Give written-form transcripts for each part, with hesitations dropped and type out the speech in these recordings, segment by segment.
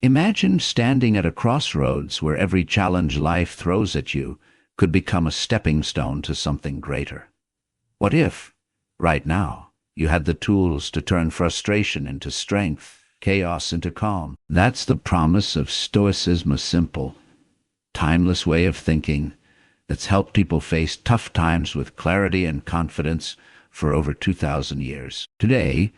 Imagine standing at a crossroads where every challenge life throws at you could become a stepping stone to something greater. What if, right now, you had the tools to turn frustration into strength, chaos into calm? That's the promise of Stoicism, a simple, timeless way of thinking that's helped people face tough times with clarity and confidence for over 2,000 years. Today,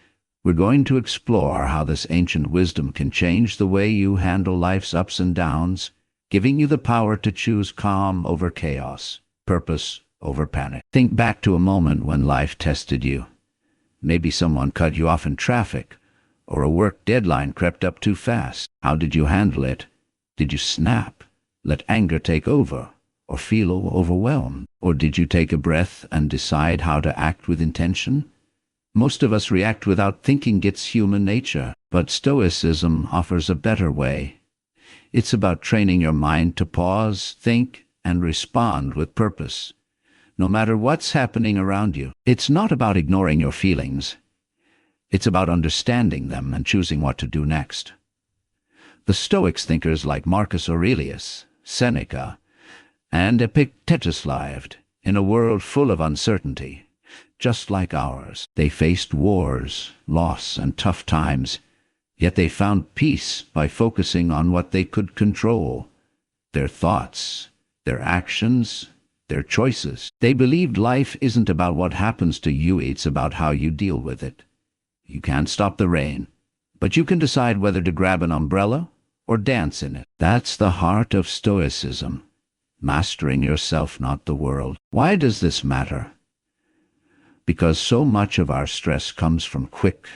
we're going to explore how this ancient wisdom can change the way you handle life's ups and downs, giving you the power to choose calm over chaos, purpose over panic. Think back to a moment when life tested you. Maybe someone cut you off in traffic, or a work deadline crept up too fast. How did you handle it? Did you snap, let anger take over, or feel overwhelmed? Or did you take a breath and decide how to act with intention? Most of us react without thinking. It's human nature, but Stoicism offers a better way. It's about training your mind to pause, think, and respond with purpose, no matter what's happening around you. It's not about ignoring your feelings. It's about understanding them and choosing what to do next. The Stoics thinkers like Marcus Aurelius, Seneca, and Epictetus lived in a world full of uncertainty, just like ours. They faced wars, loss, and tough times, yet they found peace by focusing on what they could control: their thoughts, their actions, their choices. They believed life isn't about what happens to you, it's about how you deal with it. You can't stop the rain, but you can decide whether to grab an umbrella or dance in it. That's the heart of Stoicism. Mastering yourself, not the world. Why does this matter? Because so much of our stress comes from quick,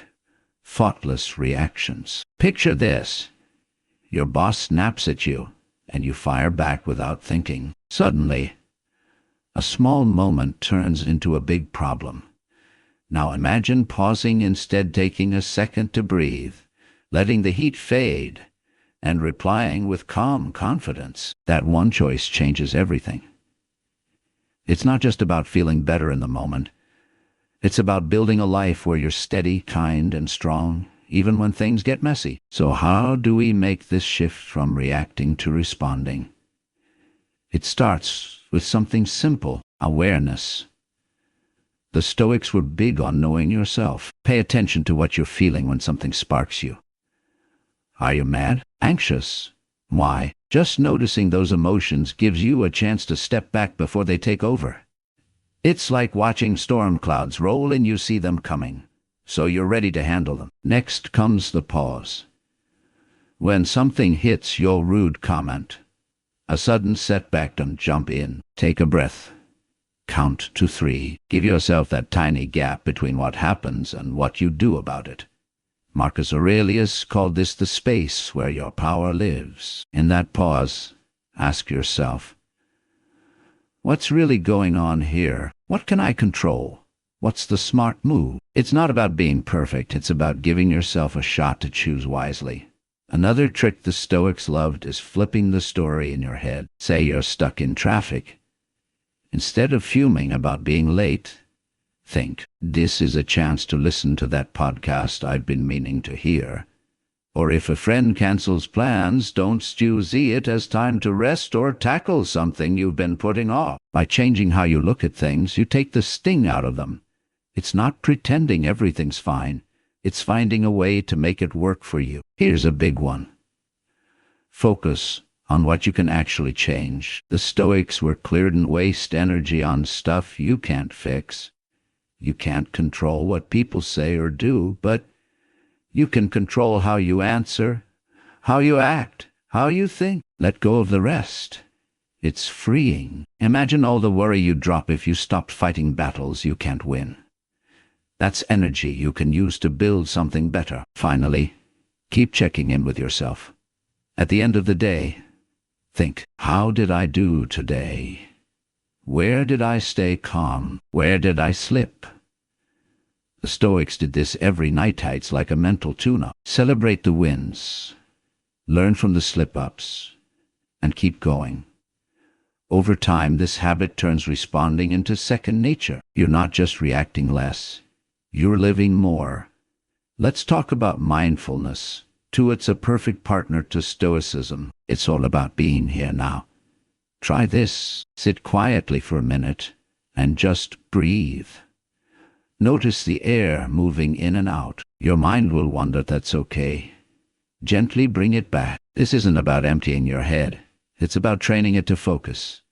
thoughtless reactions. Picture this. Your boss snaps at you, and you fire back without thinking. Suddenly, a small moment turns into a big problem. Now imagine pausing, instead taking a second to breathe, letting the heat fade, and replying with calm confidence. That one choice changes everything. It's not just about feeling better in the moment. It's about building a life where you're steady, kind, and strong, even when things get messy. So how do we make this shift from reacting to responding? It starts with something simple: awareness. The Stoics were big on knowing yourself. Pay attention to what you're feeling when something sparks you. Are you mad? Anxious? Why? Just noticing those emotions gives you a chance to step back before they take over. It's like watching storm clouds roll in. You see them coming, so you're ready to handle them. Next comes the pause. When something hits your rude comment, a sudden setback, don't jump in. Take a breath. Count to 3. Give yourself that tiny gap between what happens and what you do about it. Marcus Aurelius called this the space where your power lives. In that pause, ask yourself, what's really going on here? What can I control? What's the smart move? It's not about being perfect. It's about giving yourself a shot to choose wisely. Another trick the Stoics loved is flipping the story in your head. Say you're stuck in traffic. Instead of fuming about being late, think, this is a chance to listen to that podcast I've been meaning to hear. Or if a friend cancels plans, don't see it as time to rest or tackle something you've been putting off. By changing how you look at things, you take the sting out of them. It's not pretending everything's fine. It's finding a way to make it work for you. Here's a big one. Focus on what you can actually change. The Stoics were clear: didn't waste energy on stuff you can't fix. You can't control what people say or do, but you can control how you answer, how you act, how you think. Let go of the rest. It's freeing. Imagine all the worry you'd drop if you stopped fighting battles you can't win. That's energy you can use to build something better. Finally, keep checking in with yourself. At the end of the day, think, how did I do today? Where did I stay calm? Where did I slip? The Stoics did this every night. It's like a mental tune-up. Celebrate the wins, learn from the slip-ups, and keep going. Over time, this habit turns responding into second nature. You're not just reacting less, you're living more. Let's talk about mindfulness, Two, it's a perfect partner to Stoicism. It's all about being here now. Try this. Sit quietly for a minute and just breathe. Notice the air moving in and out. Your mind will wander, that's okay. Gently bring it back. This isn't about emptying your head. It's about training it to focus.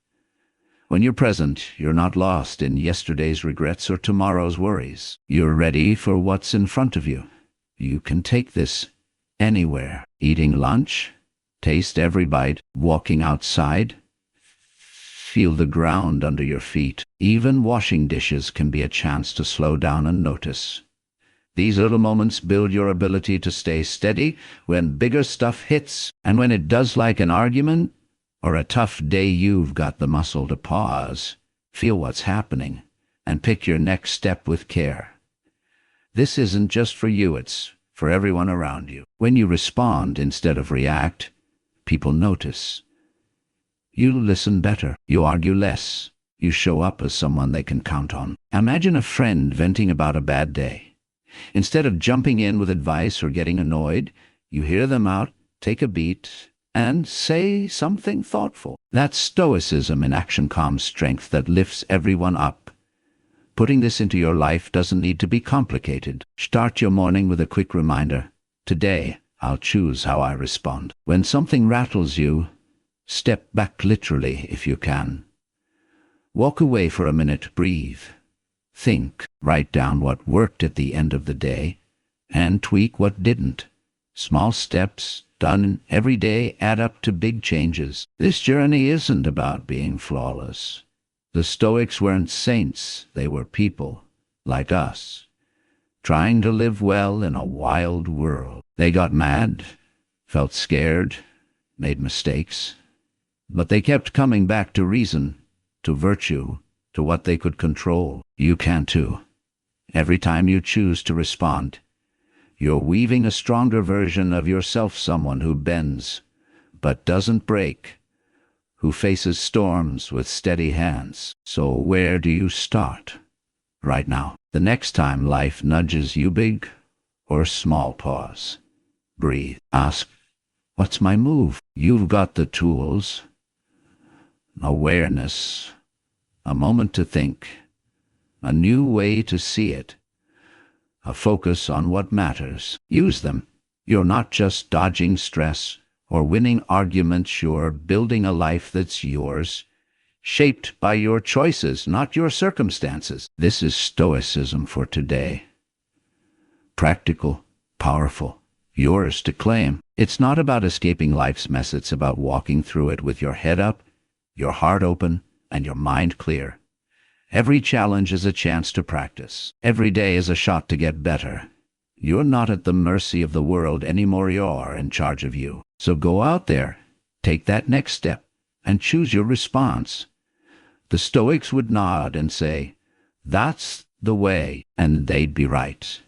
When you're present, you're not lost in yesterday's regrets or tomorrow's worries. You're ready for what's in front of you. You can take this anywhere. Eating lunch, taste every bite, walking outside, feel the ground under your feet. Even washing dishes can be a chance to slow down and notice. These little moments build your ability to stay steady when bigger stuff hits, and when it does, like an argument or a tough day, you've got the muscle to pause, feel what's happening, and pick your next step with care. This isn't just for you, it's for everyone around you. When you respond instead of react, people notice. You listen better, you argue less, you show up as someone they can count on. Imagine a friend venting about a bad day. Instead of jumping in with advice or getting annoyed, you hear them out, take a beat, and say something thoughtful. That's Stoicism in action, calm strength that lifts everyone up. Putting this into your life doesn't need to be complicated. Start your morning with a quick reminder. Today, I'll choose how I respond. When something rattles you, step back literally if you can. Walk away for a minute, breathe. Think, write down what worked at the end of the day, and tweak what didn't. Small steps done every day add up to big changes. This journey isn't about being flawless. The Stoics weren't saints, they were people, like us, trying to live well in a wild world. They got mad, felt scared, made mistakes, but they kept coming back to reason, to virtue, to what they could control. You can too. Every time you choose to respond, you're weaving a stronger version of yourself, someone who bends but doesn't break, who faces storms with steady hands. So where do you start? Right now. The next time life nudges you, big or small, pause. Breathe. Ask, what's my move? You've got the tools. Awareness. A moment to think. A new way to see it. A focus on what matters. Use them. You're not just dodging stress or winning arguments, you're building a life that's yours, shaped by your choices, not your circumstances. This is Stoicism for today. Practical, powerful, yours to claim. It's not about escaping life's mess, it's about walking through it with your head up, your heart open, and your mind clear. Every challenge is a chance to practice. Every day is a shot to get better. You're not at the mercy of the world anymore, you're in charge of you. So go out there, take that next step, and choose your response. The Stoics would nod and say, that's the way, and they'd be right.